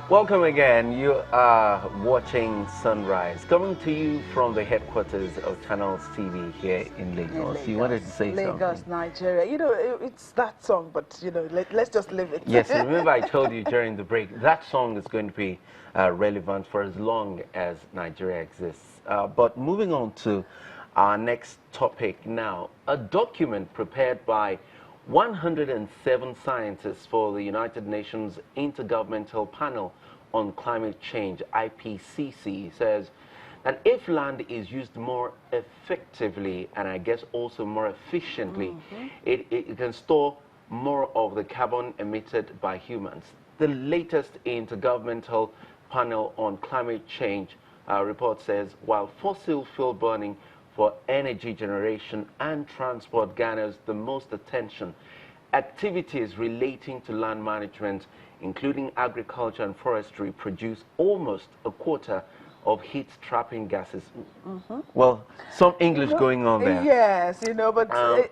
Welcome again. You are watching Sunrise, coming to you from the headquarters of Channels TV here in Lagos. You wanted to say Lagos, something? Nigeria. You know, it's that song, but you know, let's just live it. Yes, remember I told you during the break, that song is going to be relevant for as long as Nigeria exists. But moving on to our next topic now, a document prepared by 107 scientists for the United Nations Intergovernmental Panel on Climate Change, IPCC, says that if land is used more effectively and I guess also more efficiently, it can store more of the carbon emitted by humans. The latest Intergovernmental Panel on Climate Change report says while fossil fuel burning for energy generation and transport garners the most attention, activities relating to land management, including agriculture and forestry, produce almost a quarter of heat-trapping gases. Well, some English going on there. Yes, but,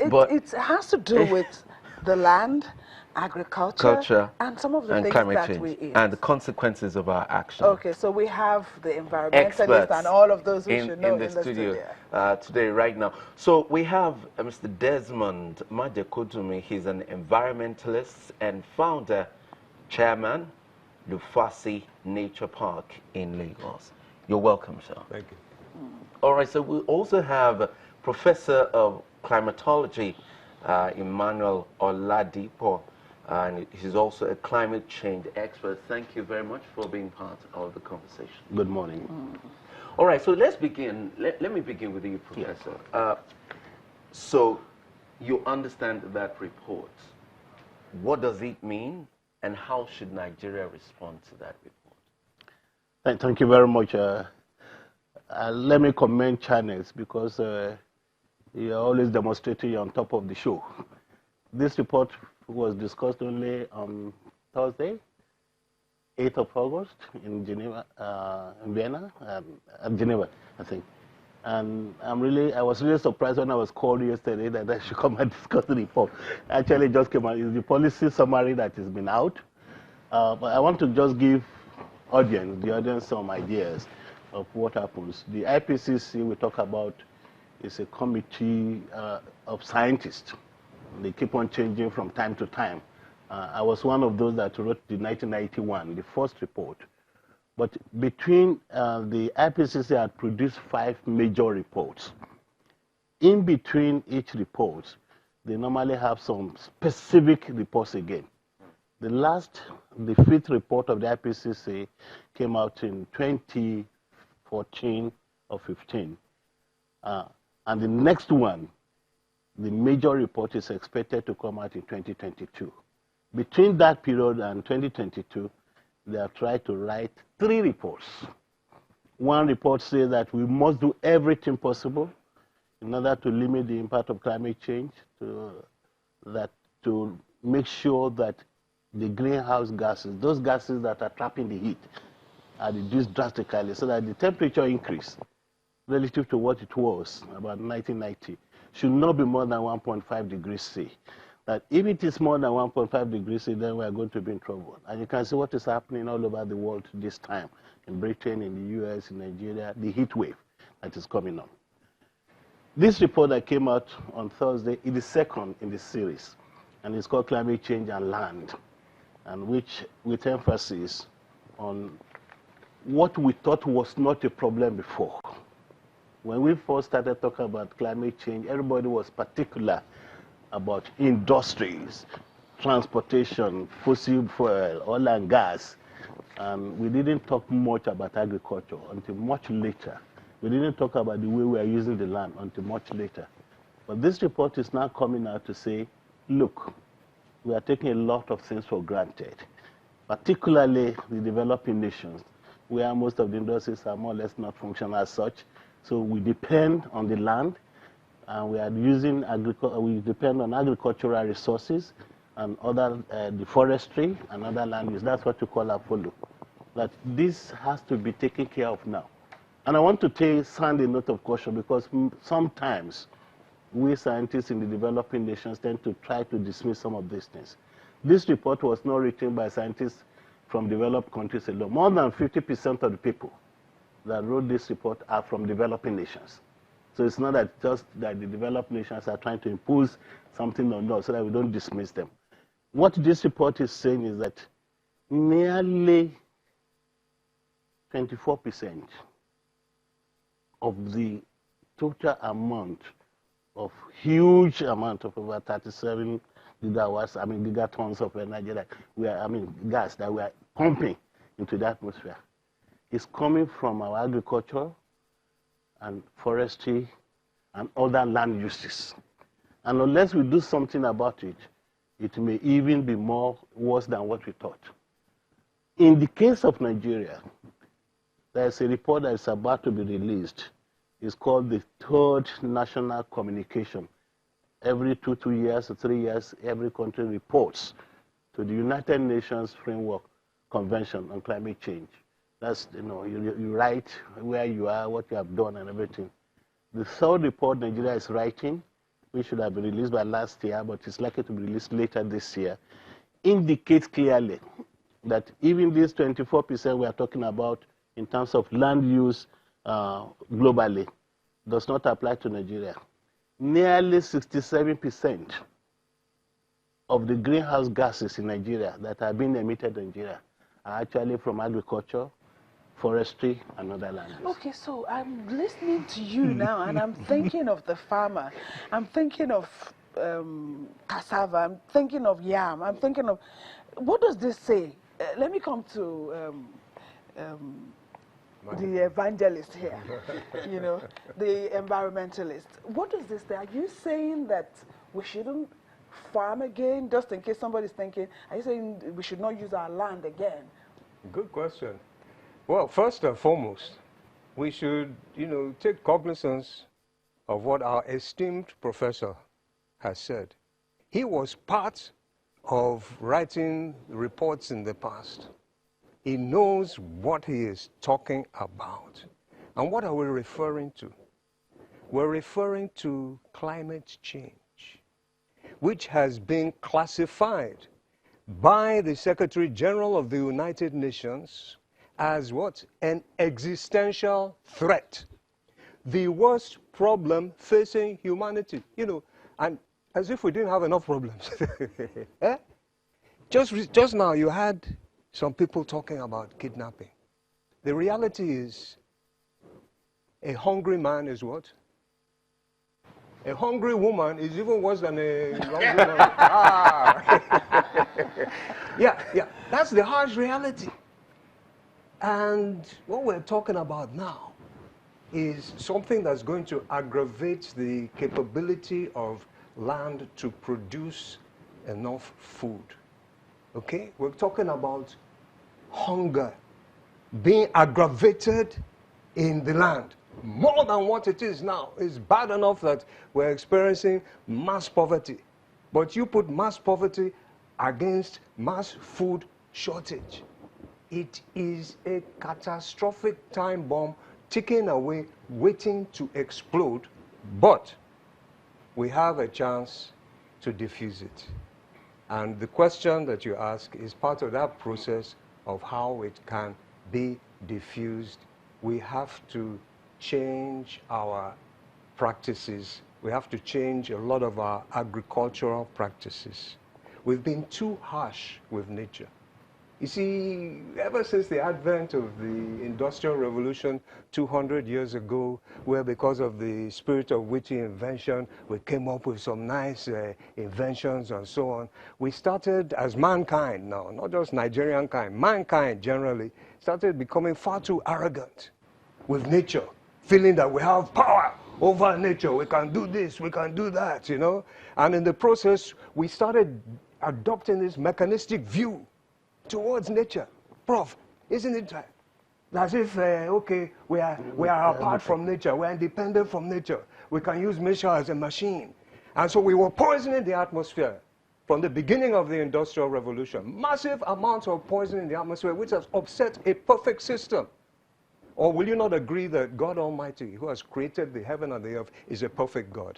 but it has to do with the land, agriculture, and some of the things climate that change we eat. and the consequences of our action. Okay, so we have the environmentalists Experts and all of those who in should know the studio today, right now. So we have Mr. Desmond Majekodumi. He's an environmentalist and founder, chairman, Lufasi Nature Park in Lagos. You're welcome, sir. Thank you. All right, so we also have Professor of Climatology, Emmanuel Oladipo, and he's also a climate change expert. Thank you very much for being part of the conversation. Good morning. All right, so let's begin. Let me begin with you, Professor. Yes. So you understand that report. What does it mean, and how should Nigeria respond to that report? Thank you very much. Let me commend channels because you're always demonstrating you're on top of the show. This report was discussed only on Thursday, 8th of August in Geneva, in Vienna, Geneva, I think. And I was really surprised when I was called yesterday that I should come and discuss the report. Actually, it just came out. It's the policy summary that has been out. But I want to just give the audience some ideas of what happens. The IPCC we talk about is a committee of scientists. They keep on changing from time to time. I was one of those that wrote the 1991, the first report. But between the IPCC had produced 5 major reports. In between each report, they normally have some specific reports again. The 5th report of the IPCC came out in 2014 or 15. And the next one, the major report, is expected to come out in 2022. Between that period and 2022, they have tried to write 3 reports. One report says that we must do everything possible in order to limit the impact of climate change, to make sure that the greenhouse gases, those gases that are trapping the heat, are reduced drastically so that the temperature increase relative to what it was about 1990 should not be more than 1.5 degrees C. That if it is more than 1.5 degrees C, then we are going to be in trouble. And you can see what is happening all over the world this time, in Britain, in the US, in Nigeria, the heat wave that is coming on. This report that came out on Thursday is the second in the series, and it's called Climate Change and Land, and with emphasis on what we thought was not a problem before. When we first started talking about climate change, everybody was particular about industries, transportation, fossil fuel, oil and gas. And we didn't talk much about agriculture until much later. We didn't talk about the way we are using the land until much later. But this report is now coming out to say, look, we are taking a lot of things for granted, particularly the developing nations, where most of the industries are more or less not functional as such. So we depend on the land, and we are using we depend on agricultural resources and the forestry and other land use. That's what we call AFOLO. That this has to be taken care of now. And I want to sound a note of caution because sometimes we scientists in the developing nations tend to try to dismiss some of these things. This report was not written by scientists from developed countries alone. More than 50% of the people that wrote this report are from developing nations. So it's not that just that the developed nations are trying to impose something on us so that we don't dismiss them. What this report is saying is that nearly 24% of the total amount of huge amount of over 37 gigawatts, gigatons of energy that gas that we are pumping into the atmosphere is coming from our agriculture and forestry and other land uses. And unless we do something about it, it may even be worse than what we thought. In the case of Nigeria, there's a report that is about to be released. It's called the Third National Communication. Every 2 years or 3 years, every country reports to the United Nations Framework Convention on Climate Change. That's, you write where you are, what you have done, and everything. The third report Nigeria is writing, which should have been released by last year, but it's likely to be released later this year, indicates clearly that even this 24% we are talking about in terms of land use globally does not apply to Nigeria. Nearly 67% of the greenhouse gases in Nigeria that are being emitted in Nigeria are actually from agriculture, forestry, and other land use. Okay, so I'm listening to you now, and I'm thinking of the farmer. I'm thinking of cassava. I'm thinking of yam. I'm thinking of, what does this say? Let me come to the evangelist here, the environmentalist. What does this say? Are you saying that we shouldn't farm again, just in case somebody's thinking, are you saying we should not use our land again? Good question. Well, first and foremost, we should, take cognizance of what our esteemed professor has said. He was part of writing reports in the past. He knows what he is talking about. And what are we referring to? We're referring to climate change, which has been classified by the Secretary General of the United Nations as what? An existential threat. The worst problem facing humanity. And as if we didn't have enough problems. Eh? Just now you had some people talking about kidnapping. The reality is, a hungry man is what? A hungry woman is even worse than a hungry man. Yeah, that's the harsh reality. And what we're talking about now is something that's going to aggravate the capability of land to produce enough food. Okay? We're talking about hunger being aggravated in the land more than what it is now. It's bad enough that we're experiencing mass poverty. But you put mass poverty against mass food shortage. It is a catastrophic time bomb ticking away, waiting to explode, but we have a chance to defuse it. And the question that you ask is part of that process of how it can be diffused. We have to change our practices. We have to change a lot of our agricultural practices. We've been too harsh with nature. You see, ever since the advent of the Industrial Revolution 200 years ago, where because of the spirit of witty invention, we came up with some nice inventions and so on, we started as mankind now, not just Nigerian kind, mankind generally, started becoming far too arrogant with nature, feeling that we have power over nature, we can do this, we can do that, And in the process, we started adopting this mechanistic view towards nature. Prof, isn't it as if, okay, we are apart from nature, we are independent from nature, we can use nature as a machine. And so we were poisoning the atmosphere from the beginning of the Industrial Revolution. Massive amounts of poison in the atmosphere, which has upset a perfect system. Or will you not agree that God Almighty, who has created the heaven and the earth, is a perfect God?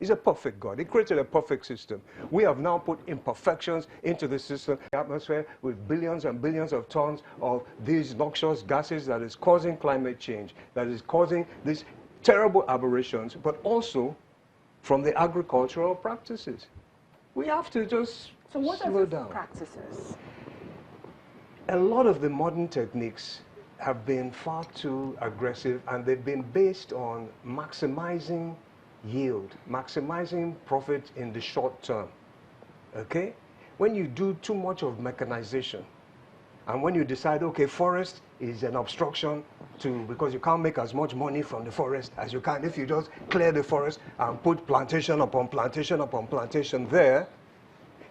He's a perfect God. He created a perfect system. We have now put imperfections into the system, the atmosphere, with billions and billions of tons of these noxious gases that is causing climate change, that is causing these terrible aberrations, but also from the agricultural practices. We have to just slow down. Practices? A lot of the modern techniques have been far too aggressive, and they've been based on maximizing yield, maximizing profit in the short term. Okay? When you do too much of mechanization, and when you decide, okay, forest is an obstruction because you can't make as much money from the forest as you can if you just clear the forest and put plantation upon plantation upon plantation there,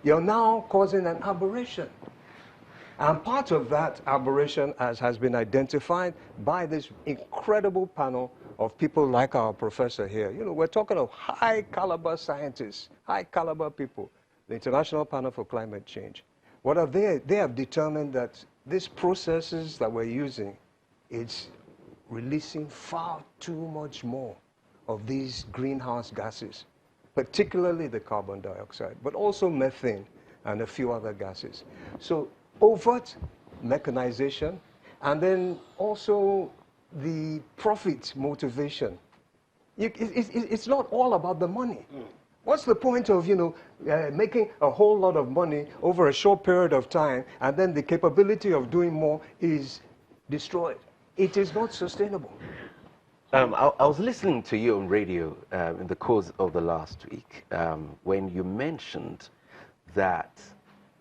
you're now causing an aberration. And part of that aberration, as has been identified by this incredible panel of people like our professor here, you know, we're talking of high caliber scientists, high caliber people, the International Panel for Climate Change. What are they? They have determined that these processes that we're using, it's releasing far too much more of these greenhouse gases, particularly the carbon dioxide, but also methane and a few other gases. So overt mechanization, and then also the profit motivation. It's not all about the money. What's the point of, you know, making a whole lot of money over a short period of time, and then the capability of doing more is destroyed? It is not sustainable. I was listening to you on radio in the course of the last week when you mentioned that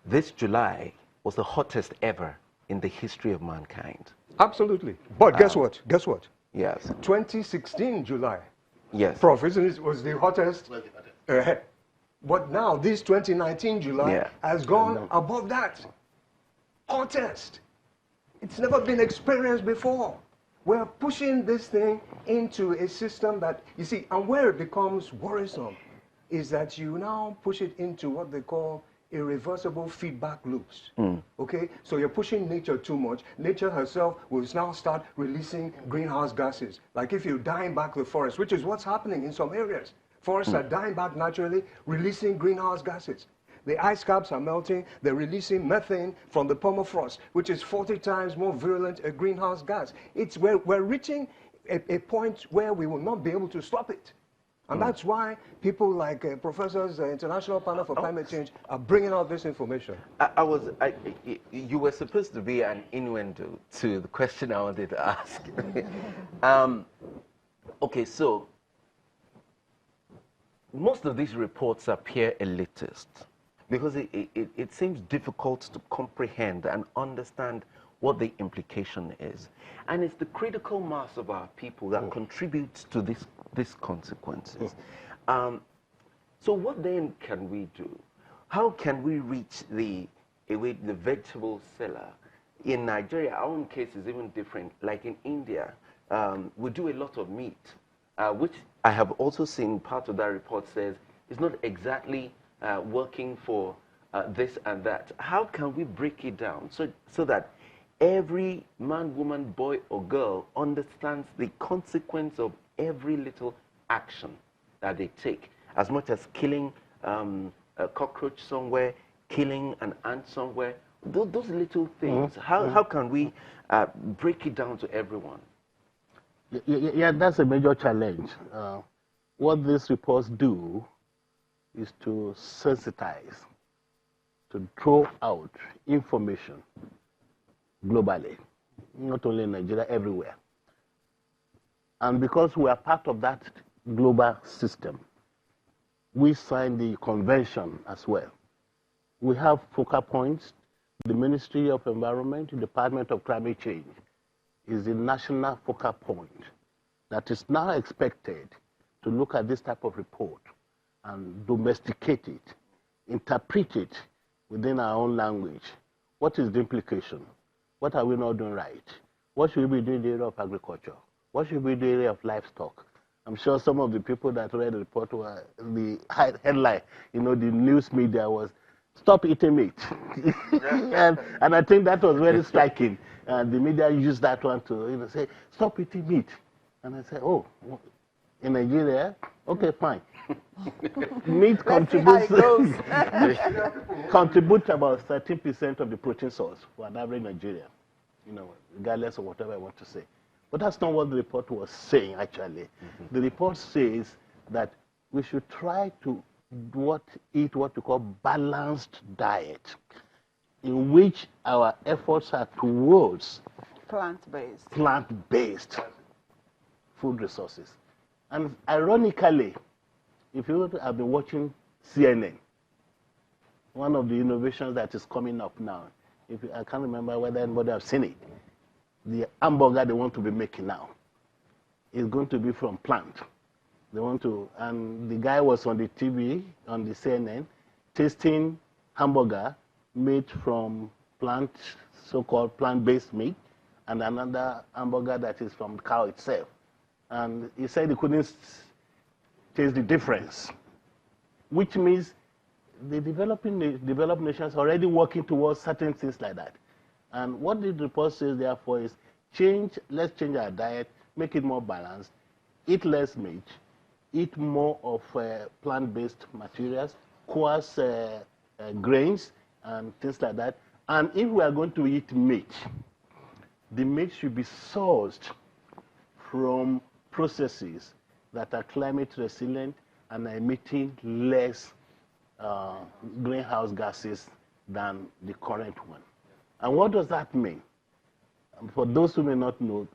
this July was the hottest ever in the history of mankind. Absolutely. But guess what? Guess what? Yes. 2016 July. Yes. Prof, isn't it, was the hottest? But now this 2019 July has gone above that. Hottest. It's never been experienced before. We're pushing this thing into a system that, you see, and where it becomes worrisome is that you now push it into what they call irreversible feedback loops. Okay? So you're pushing nature too much. Nature herself will now start releasing greenhouse gases. Like if you're dying back the forest, which is what's happening in some areas. Forests are dying back naturally, releasing greenhouse gases. The ice caps are melting, they're releasing methane from the permafrost, which is 40 times more virulent a greenhouse gas. We're reaching a point where we will not be able to stop it. And that's why people like professors, the International Panel for Climate Change, are bringing out this information. You were supposed to be an innuendo to the question I wanted to ask. Okay, so most of these reports appear elitist because it seems difficult to comprehend and understand what the implication is. And it's the critical mass of our people that contributes to these consequences. So what then can we do? How can we reach the vegetable seller? In Nigeria, our own case is even different. Like in India, we do a lot of meat, which I have also seen part of that report says is not exactly working for this and that. How can we break it down so that every man, woman, boy, or girl understands the consequence of every little action that they take, as much as killing a cockroach somewhere, killing an ant somewhere, those little things. How can we break it down to everyone? Yeah, that's a major challenge. What these reports do is to sensitize, to draw out information globally, not only in Nigeria, everywhere. And because we are part of that global system, we signed the convention as well. We have focal points. The Ministry of Environment, the Department of Climate Change, is the national focal point that is now expected to look at this type of report and domesticate it, interpret it within our own language. What is the implication? What are we not doing right? What should we be doing in the area of agriculture? What should we do in the area of livestock? I'm sure some of the people that read the report were the headline, the news media was, "Stop eating meat." and I think that was very striking. The media used that one to say, "Stop eating meat." And I said, oh, in Nigeria, okay, fine. Meat Let's see how it goes. contributes about 13% of the protein source for an average Nigerian, regardless of whatever I want to say. But that's not what the report was saying, actually. The report says that we should try to eat what we call balanced diet, in which our efforts are towards plant-based food resources. And ironically, if you have been watching CNN, one of the innovations that is coming up now, I can't remember whether anybody has seen it, the hamburger they want to be making now is going to be from plant. And the guy was on the TV, on the CNN, tasting hamburger made from so-called plant-based meat, and another hamburger that is from the cow itself. And he said he couldn't taste the difference, which means the developed nations are already working towards certain things like that. And what the report says, therefore, is let's change our diet, make it more balanced, eat less meat, eat more of plant-based materials, coarse grains, and things like that. And if we are going to eat meat, the meat should be sourced from processes that are climate resilient and are emitting less greenhouse gases than the current one. And what does that mean? For those who may not know,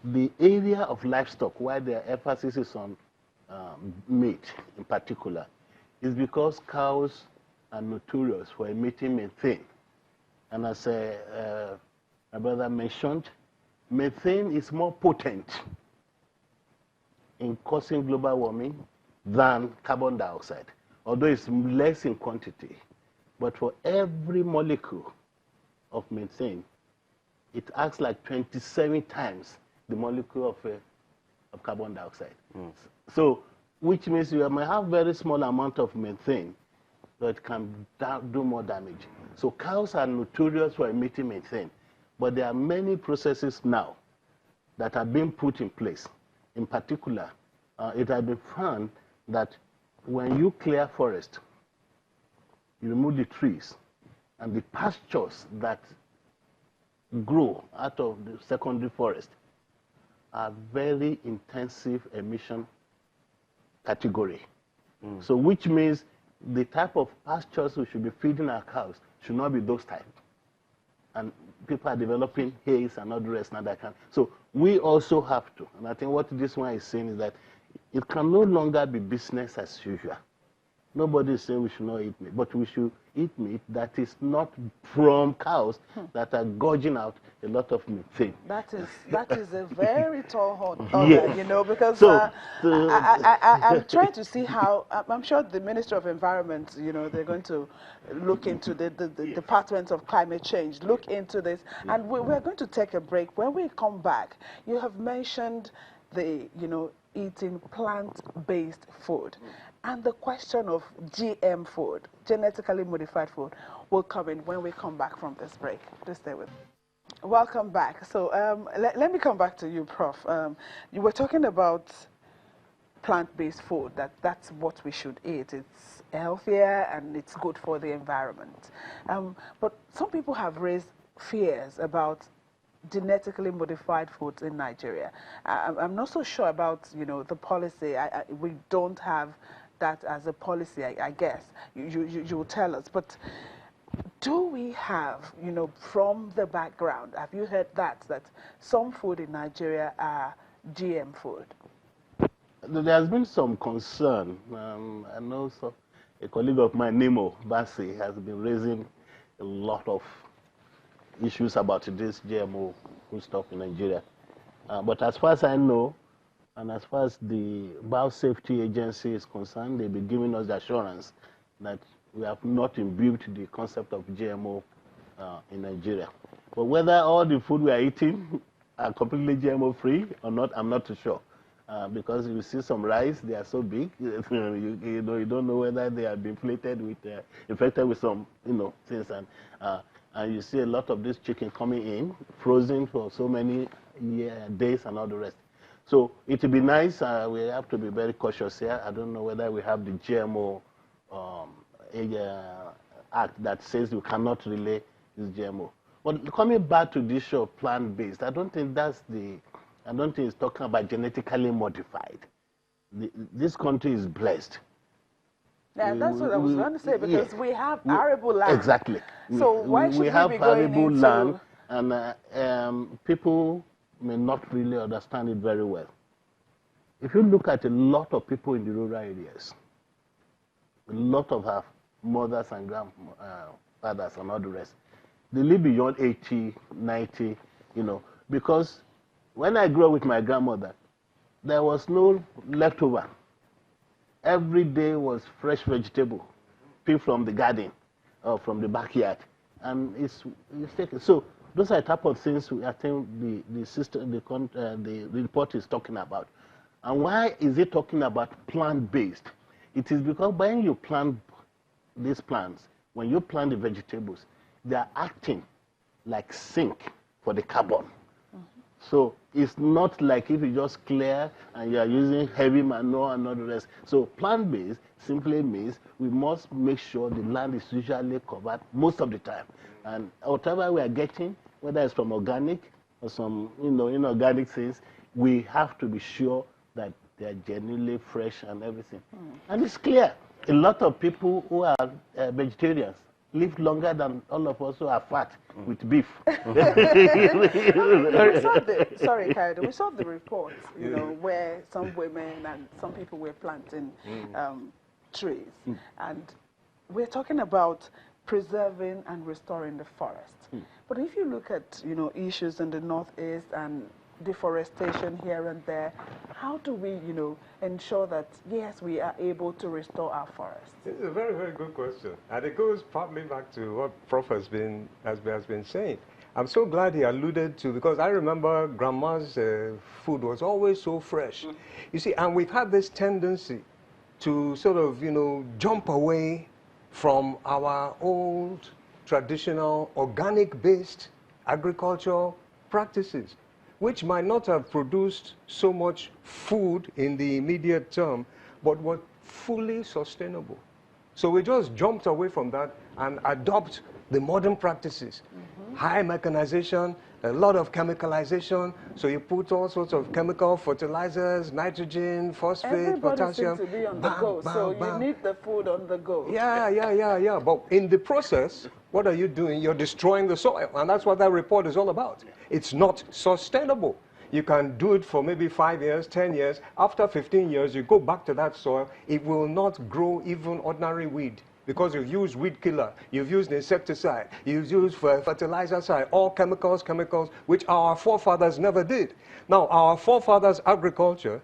the area of livestock where the emphasis is on meat in particular is because cows are notorious for emitting methane. And as my brother mentioned, methane is more potent in causing global warming than carbon dioxide, although it's less in quantity. But for every molecule of methane, it acts like 27 times the molecule of carbon dioxide. So, which means you may have very small amount of methane, but it can do more damage. So cows are notorious for emitting methane, but there are many processes now that are being put in place. In particular, it has been found that when you clear forest, you remove the trees, and the pastures that grow out of the secondary forest are very intensive emission category. So which means the type of pastures we should be feeding our cows should not be those types. And people are developing haze and all the rest. So we also have to, and I think what this one is saying is that it can no longer be business as usual. Nobody is saying we should not eat meat, but we should eat meat that is not from cows that are gorging out a lot of methane. That is a very tall order, because I'm trying to see how, I'm sure the Ministry of Environment, they're going to look into the Department of Climate Change, look into this, and we're going to take a break. When we come back, you have mentioned eating plant-based food. And the question of GM food, genetically modified food, will come in when we come back from this break. Just stay with me. Welcome back. So let me come back to you, Prof. You were talking about plant-based food, that's what we should eat. It's healthier and it's good for the environment. But some people have raised fears about genetically modified foods in Nigeria. I'm not so sure about, the policy. We don't have that as a policy, I guess. You will tell us. But do we have, from the background, have you heard that some food in Nigeria are GM food? There has been some concern. I know a colleague of mine, Nemo Bassi, has been raising a lot of issues about this GMO food stuff in Nigeria. But as far as I know, and as far as the Biosafety Agency is concerned, they've been giving us the assurance that we have not imbued the concept of GMO in Nigeria. But whether all the food we are eating are completely GMO free or not, I'm not too sure. Because you see some rice, they are so big, you don't know whether they have been infected with some, things. And you see a lot of this chicken coming in, frozen for so many days and all the rest. So it would be nice. We have to be very cautious here. I don't know whether we have the GMO act that says you cannot relay this GMO. But coming back to the issue of plant-based, I don't think it's talking about genetically modified. This country is blessed. Yeah, that's what I was going to say, because we have arable land. Exactly. So why should we have be going arable into... land, and people may not really understand it very well. If you look at a lot of people in the rural areas, a lot of our mothers and grandfathers and all the rest, they live beyond 80, 90, because when I grew up with my grandmother, there was no leftover. Every day was fresh vegetable, picked from the garden or from the backyard, and it's taken. So those are the type of things I think the report is talking about. And why is it talking about plant-based? It is because when you plant these plants, when you plant the vegetables, they are acting like sink for the carbon. So it's not like if you just clear and you are using heavy manure and all the rest. So plant-based simply means we must make sure the land is usually covered most of the time. And whatever we are getting, whether it's from organic or some inorganic things, we have to be sure that they are genuinely fresh and everything. And it's clear. A lot of people who are vegetarians live longer than all of us who are fat with beef. Sorry, Kayode, we saw the report, where some women and some people were planting trees. And we're talking about preserving and restoring the forest. But if you look at, issues in the Northeast and deforestation here and there, how do we, ensure that, yes, we are able to restore our forests? This is a very, very good question. And it goes partly back to what Prof has been saying. I'm so glad he alluded to, because I remember Grandma's food was always so fresh. You see, and we've had this tendency to sort of, jump away from our old, traditional, organic-based agricultural practices, which might not have produced so much food in the immediate term, but were fully sustainable. So we just jumped away from that and adopt the modern practices. High mechanization, a lot of chemicalization. So you put all sorts of chemical fertilizers, nitrogen, phosphate, potassium. Everybody seems to be on the go, so you need the food on the go. Yeah. But in the process, what are you doing? You're destroying the soil, and that's what that report is all about. It's not sustainable. You can do it for maybe 5 years, 10 years. After 15 years, you go back to that soil. It will not grow even ordinary weed, because you've used weed killer, you've used insecticide, you've used fertilizer side, all chemicals, which our forefathers never did. Now, our forefathers' agriculture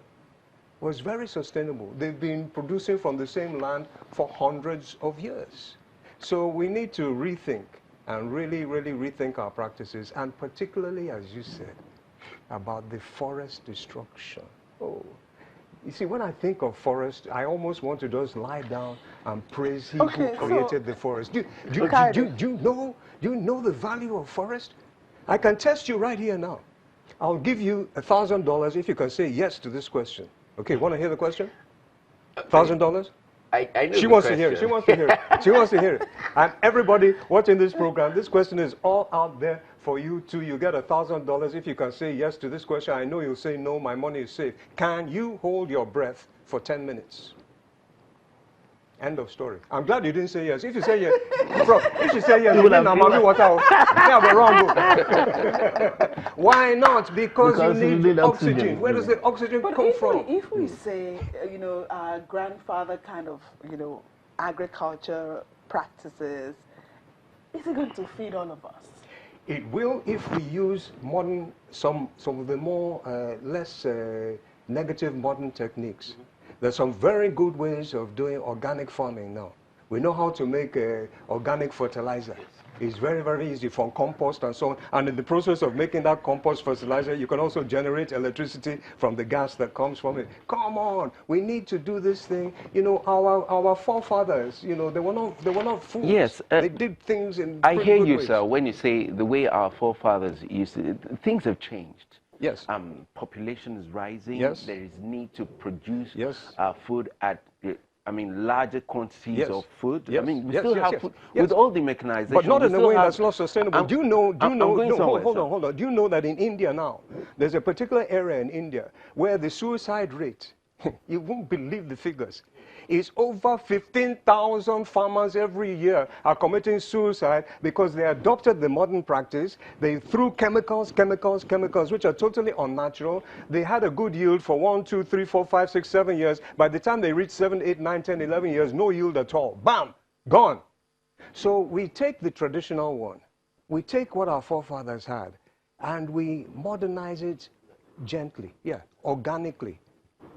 was very sustainable. They've been producing from the same land for hundreds of years. So we need to rethink and really, really rethink our practices, and particularly, as you said, about the forest destruction. Oh. You see, when I think of forest, I almost want to just lie down and praise He who created the forest. Do you know the value of forest? I can test you right here now. I'll give you $1,000 if you can say yes to this question. Okay, want to hear the question? $1,000? She wants to hear it. She wants to hear it. She wants to hear it. And everybody watching this program, this question is all out there for you too. You get $1,000 if you can say yes to this question. I know you'll say no, my money is safe. Can you hold your breath for 10 minutes? End of story. I'm glad you didn't say yes. If you say yes, bro, if you say yes, you then I'm water. Yeah, we're wrong. Why not? Because you need oxygen. Where does the oxygen come from? If we say, our grandfather kind of, agriculture practices, is it going to feed all of us? It will if we use modern, some of the more less negative modern techniques. There's some very good ways of doing organic farming now. We know how to make organic fertilizer. It's very, very easy, from compost and so on. And in the process of making that compost fertilizer, you can also generate electricity from the gas that comes from it. Come on, we need to do this thing. Our forefathers, they were not fools. Yes, they did things in I hear good you, ways. sir, when you say the way our forefathers used to, things have changed. Yes. Population is rising. Yes. There is need to produce Yes. food at, larger quantities Yes. of food. Yes. I mean, we Yes, still yes, have yes. food Yes. with all the mechanization. But not we in a still way have, that's not sustainable. I'm- Do you know? I'm going no, somewhere, hold sir. on, hold on. Do you know that in India now, there's a particular area in India where the suicide rate, you won't believe the figures, is over 15,000 farmers every year are committing suicide because they adopted the modern practice. They threw chemicals, which are totally unnatural. They had a good yield for 1, 2, 3, 4, 5, 6, 7 years. By the time they reached 7, 8, 9, 10, 11 years, no yield at all. Bam! Gone. So we take the traditional one. We take what our forefathers had, and we modernize it gently, organically.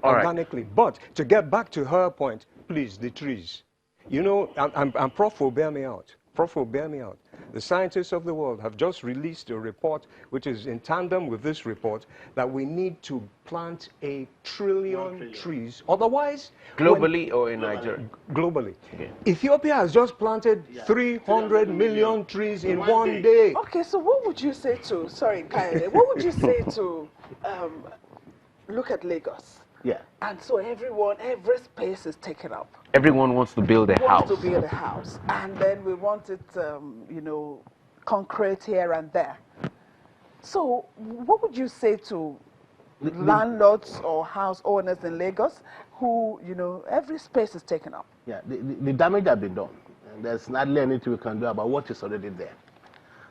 All right. Organically. But to get back to her point, please, the trees. You know, and Prof will bear me out. Prof will bear me out. The scientists of the world have just released a report which is in tandem with this report that we need to plant 1 trillion trees. Otherwise, Globally or in Nigeria? Globally. Okay. Ethiopia has just planted 300 million trees in one day. Okay, so what would you say to, sorry, Kayode, what would you say to, look at Lagos? Yeah. And so every space is taken up. Everyone wants to build a house. Want to build a house. And then we want it, concrete here and there. So what would you say to landlords or house owners in Lagos who, every space is taken up? Yeah, the damage has been done. And there's hardly anything we can do about what is already there.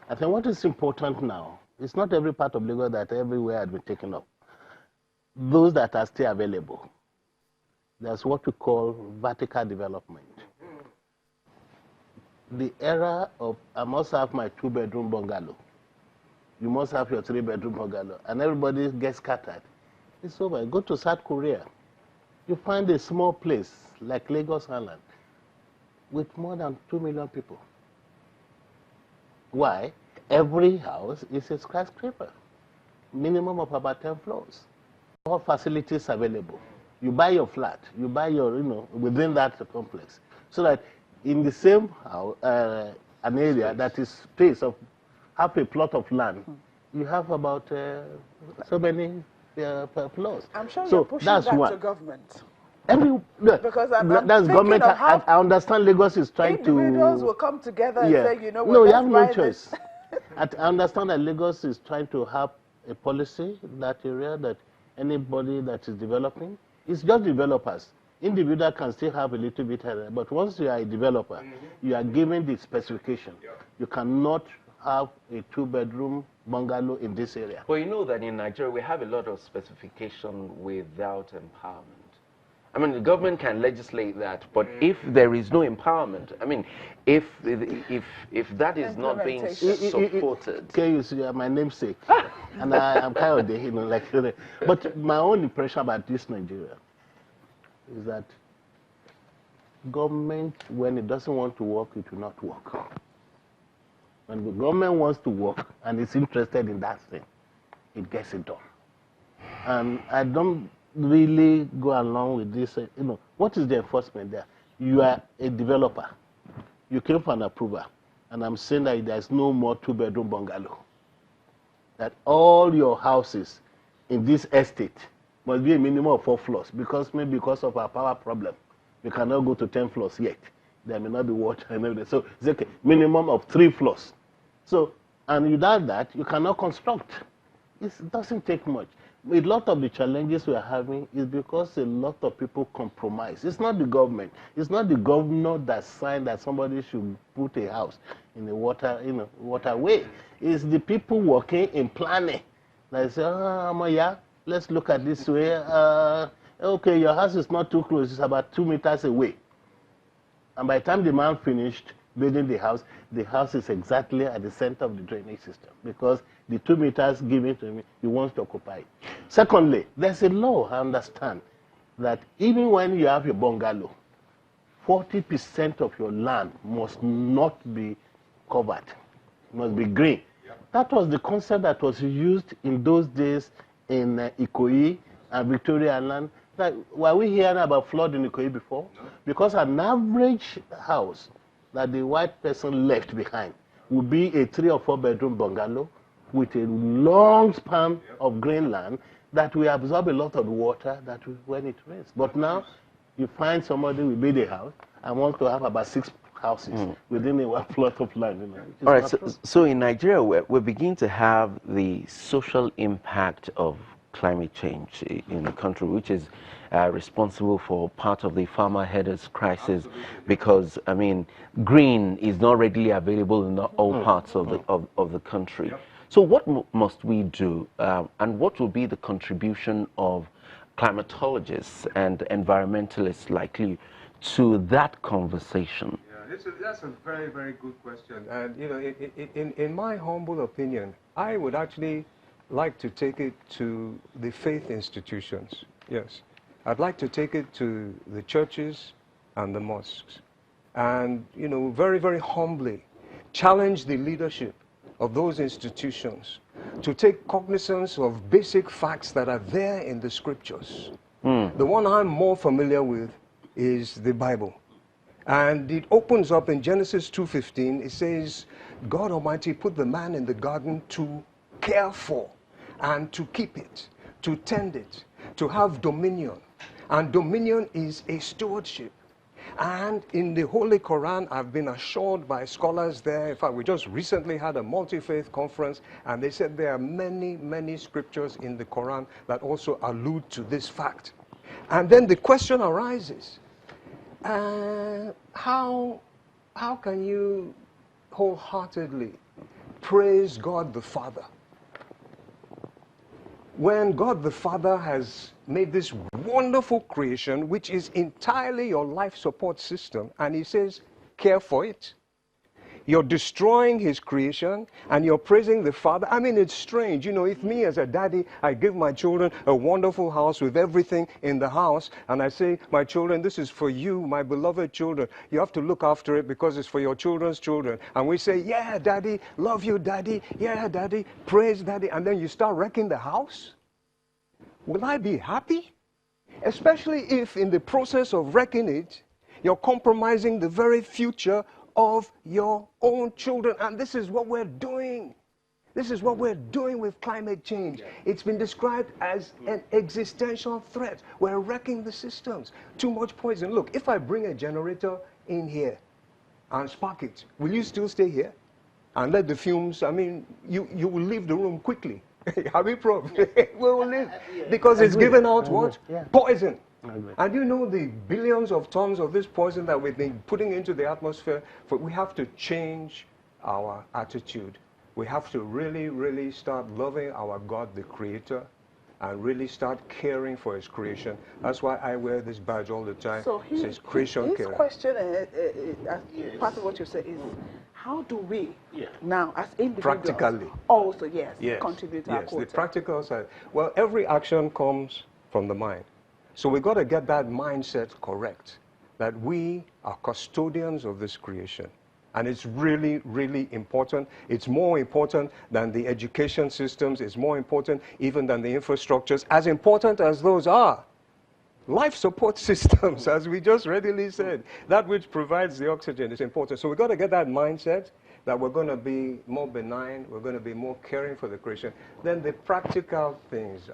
I think what is important now, it's not every part of Lagos that everywhere has been taken up. Those that are still available, there's what we call vertical development. The era of, I must have my 2-bedroom bungalow. You must have your 3-bedroom bungalow. And everybody gets scattered. It's over. Go to South Korea. You find a small place like Lagos Island with more than 2 million people. Why? Every house is a skyscraper. Minimum of about 10 floors. All facilities available. You buy your flat, you buy your, within that complex. So that in the same house, an area that is space of half a plot of land, you have about so many floors. I'm sure so you're pushing that's that one. to government. Because I'm that's thinking government. of how I understand Lagos is trying to. individuals will come together and say, no, you have no let's buy this. choice. I understand that Lagos is trying to have a policy in that area that anybody that is developing, it's just developers. Individual can still have a little bit, but once you are a developer, you are given the specification. You cannot have a 2-bedroom bungalow in this area. Well, you know that in Nigeria we have a lot of specification without empowerment. I mean, the government can legislate that, but if there is no empowerment, I mean, if that is not being supported. Okay, you see, my namesake, and I'm kind of the, but my own impression about this Nigeria is that government, when it doesn't want to work, it will not work. When the government wants to work and is interested in that thing, it gets it done. And I don't really go along with this. What is the enforcement there? You are a developer. You came for an approval, and I'm saying that there's no more 2-bedroom bungalow. That all your houses in this estate must be a minimum of 4 floors, maybe because of our power problem. We cannot go to 10 floors yet. There may not be water and everything. So it's okay, minimum of 3 floors. So, and without that, you cannot construct. It doesn't take much. A lot of the challenges we are having is because a lot of people compromise. It's not the government. It's not the governor that signed that somebody should put a house in the waterway. It's the people working in planning. They say, let's look at this way. Okay, your house is not too close. It's about 2 meters away. And by the time the man finished building the house is exactly at the center of the drainage system because the 2 meters given to him, he wants to occupy it. Secondly, there's a law, I understand, that even when you have a bungalow, 40% of your land must not be covered, must be green. That was the concept that was used in those days in Ikoyi and Victoria Island. Were we hearing about flood in Ikoyi before? No. Because an average house that the white person left behind would be a 3 or 4 bedroom bungalow with a long span of green land that will absorb a lot of water when it rains. But now, you find somebody will build a house and wants to have about 6 houses within a one plot of land. You know, all right, so in Nigeria, we're beginning to have the social impact of climate change in the country, which is responsible for part of the farmer headers crisis. Absolutely. Because, I mean, green is not readily available in all parts of the country. Yep. So what must we do, and what will be the contribution of climatologists and environmentalists like you to that conversation? That's a very, very good question. And, you know, in my humble opinion, I would actually like to take it to the faith institutions. Yes. I'd like to take it to the churches and the mosques. And, you know, very, very humbly challenge the leadership of those institutions to take cognizance of basic facts that are there in the scriptures. The one I'm more familiar with is the Bible. And it opens up in Genesis 2:15. It says, God Almighty put the man in the garden to care for and to keep it, to tend it, to have dominion. And dominion is a stewardship. And in the Holy Quran, I've been assured by scholars there, in fact, we just recently had a multi-faith conference, and they said there are many, many scriptures in the Quran that also allude to this fact. And then the question arises, how can you wholeheartedly praise God the Father when God the Father has made this wonderful creation, which is entirely your life support system, and he says, care for it? You're destroying his creation and you're praising the Father. I mean, it's strange. You know, if me as a daddy, I give my children a wonderful house with everything in the house, and I say, my children, this is for you, my beloved children. You have to look after it because it's for your children's children. And we say, yeah, daddy, love you, daddy. Yeah, daddy, praise daddy. And then you start wrecking the house. Will I be happy? Especially if in the process of wrecking it, you're compromising the very future of your own children. And this is what we're doing. This is what we're doing with climate change. It's been described as an existential threat. We're wrecking the systems. Too much poison. Look, if I bring a generator in here and spark it, will you still stay here? And let the fumes, I mean, you will leave the room quickly. Have we proved? We will leave. Because it's given out what? Poison. And you know the billions of tons of this poison that we've been putting into the atmosphere, but we have to change our attitude. We have to really, really start loving our God, the Creator, and really start caring for his creation. That's why I wear this badge all the time. So it says creation care. His question, part of what you say is, how do we now, as individuals, practically also, contribute to our quota? quota? The practical side. Well, every action comes from the mind. So we got to get that mindset correct, that we are custodians of this creation. And it's really, really important. It's more important than the education systems. It's more important even than the infrastructures, as important as those are. Life support systems, as we just readily said, that which provides the oxygen is important. So we've got to get that mindset that we're going to be more benign, we're going to be more caring for the creation. Then the practical things,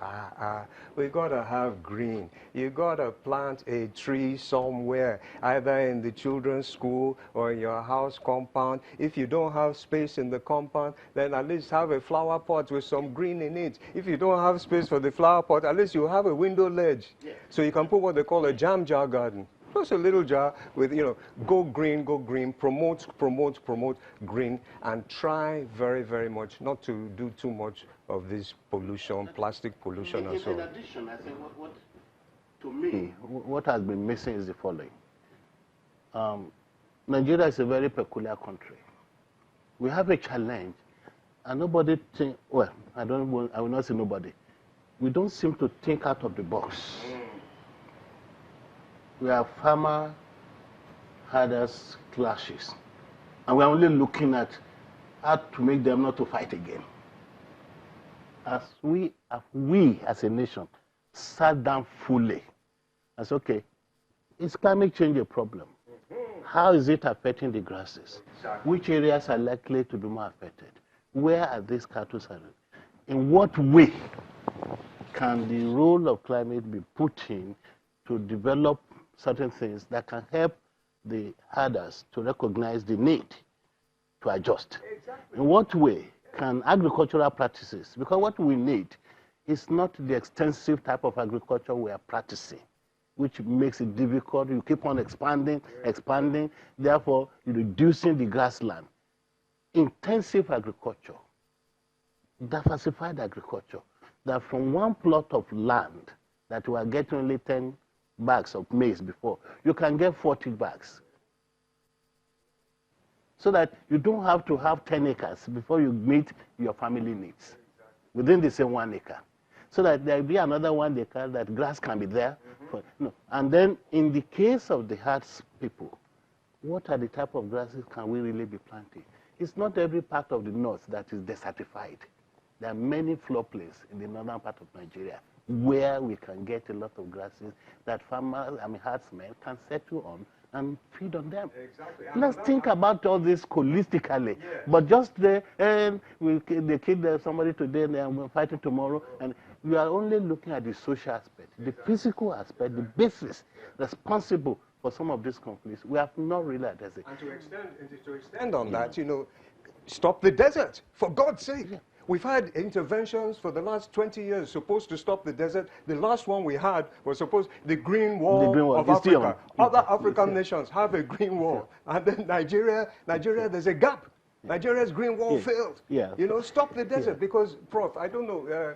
we've got to have green. You've got to plant a tree somewhere, either in the children's school or in your house compound. If you don't have space in the compound, then at least have a flower pot with some green in it. If you don't have space for the flower pot, at least you have a window ledge. So you can put what they call a jam jar garden. Just a little jar with, you know, go green, promote green, and try very, very much not to do too much of this pollution, plastic pollution and so on. In addition, I think to me, what has been missing is the following. Nigeria is a very peculiar country. We have a challenge, and nobody think, well, I will not say nobody. We don't seem to think out of the box. We have farmer herders clashes, and we're only looking at how to make them not to fight again. As we as a nation sat down fully and said, okay, is climate change a problem? How is it affecting the grasses? Which areas are likely to be more affected? Where are these cattle settled? In what way can the role of climate be put in to develop certain things that can help the herders to recognize the need to adjust? Exactly. In what way can agricultural practices, because what we need is not the extensive type of agriculture we are practicing, which makes it difficult. You keep on expanding, therefore you're reducing the grassland. Intensive agriculture, diversified agriculture, that from one plot of land that we are getting only 10 bags of maize before, you can get 40 bags. So that you don't have to have 10 acres before you meet your family needs within the same 1 acre. So that there will be another 1 acre that grass can be there. And then in the case of the herds people, what are the type of grasses can we really be planting? It's not every part of the north that is desertified. There are many floodplains in the northern part of Nigeria where we can get a lot of grasses that farmers, herdsmen can settle on and feed on them. Exactly. Let's think about all this holistically. Yeah. But just they killed somebody today and they're fighting tomorrow, and we are only looking at the social aspect, the physical aspect, the basis responsible for some of these conflicts. We have not really addressed it. And to extend on that, stop the desert, for God's sake. Yeah. We've had interventions for the last 20 years supposed to stop the desert. The last one we had was supposed the Green Wall of Africa. Other African nations have a green wall. And then Nigeria, there's a gap. Nigeria's green wall failed. Yeah. Stop the desert because, Prof, I don't know,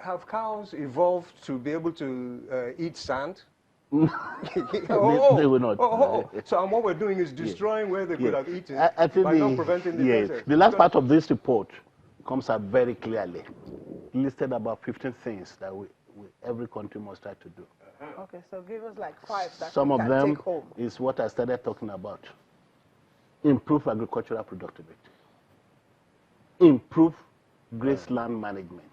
have cows evolved to be able to eat sand? They will not. So what we're doing is destroying where they could have eaten by not preventing the desert. The last part of this report comes up very clearly. Listed about 15 things that every country must try to do. Okay, so give us like 5 that some we of can them take home. Is what I started talking about. Improve agricultural productivity. Improve grassland management.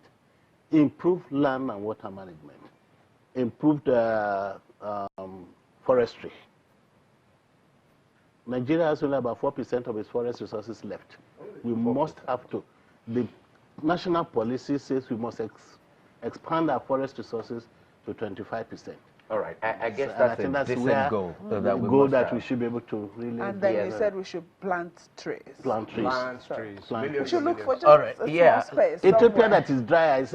Improve land and water management. Improve the forestry. Nigeria has only about 4% of its forest resources left. We must have to. The national policy says we must expand our forest resources to 25%. All right, I guess that's a decent goal. That we should be able to really. And then you said we should plant trees. Plant trees. We should look for just a small space. Ethiopia that is dry was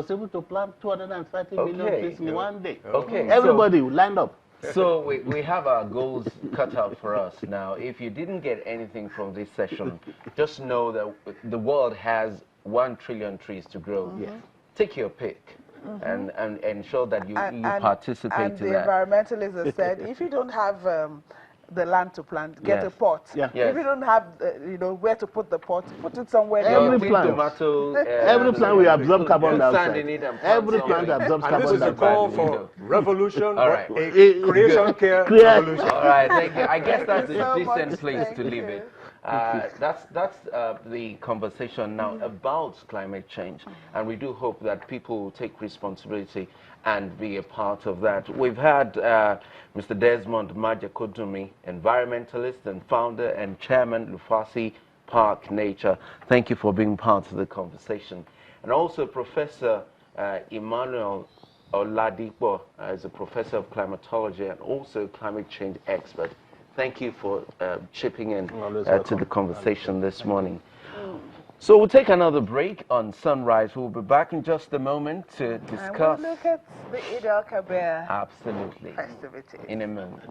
able to plant 230 million trees in 1 day. Okay. Everybody lined up. So we have our goals cut out for us. Now, if you didn't get anything from this session, just know that the world has 1 trillion trees to grow. Yeah. Take your pick. And ensure that you participate in that. And the environmentalists have said, if you don't have the land to plant, get a pot. Yeah. Yes. If you don't have, where to put the pot, put it somewhere. Every plant will absorb carbon dioxide. Every plant absorbs carbon dioxide. This is a call for revolution, all right. A creation care revolution. All right, thank you. I guess that's a decent place to leave it. That's the conversation now about climate change, and we do hope that people will take responsibility and be a part of that. We've had Mr. Desmond Majakodumi, environmentalist and founder and chairman, Lufasi Park Nature. Thank you for being part of the conversation. And also Professor Emmanuel Oladipo is a professor of climatology and also climate change expert. Thank you for chipping in to the conversation this morning. So we'll take another break on Sunrise. We'll be back in just a moment to discuss. We'll look at the Eid al-Kabir absolutely festivity in a moment.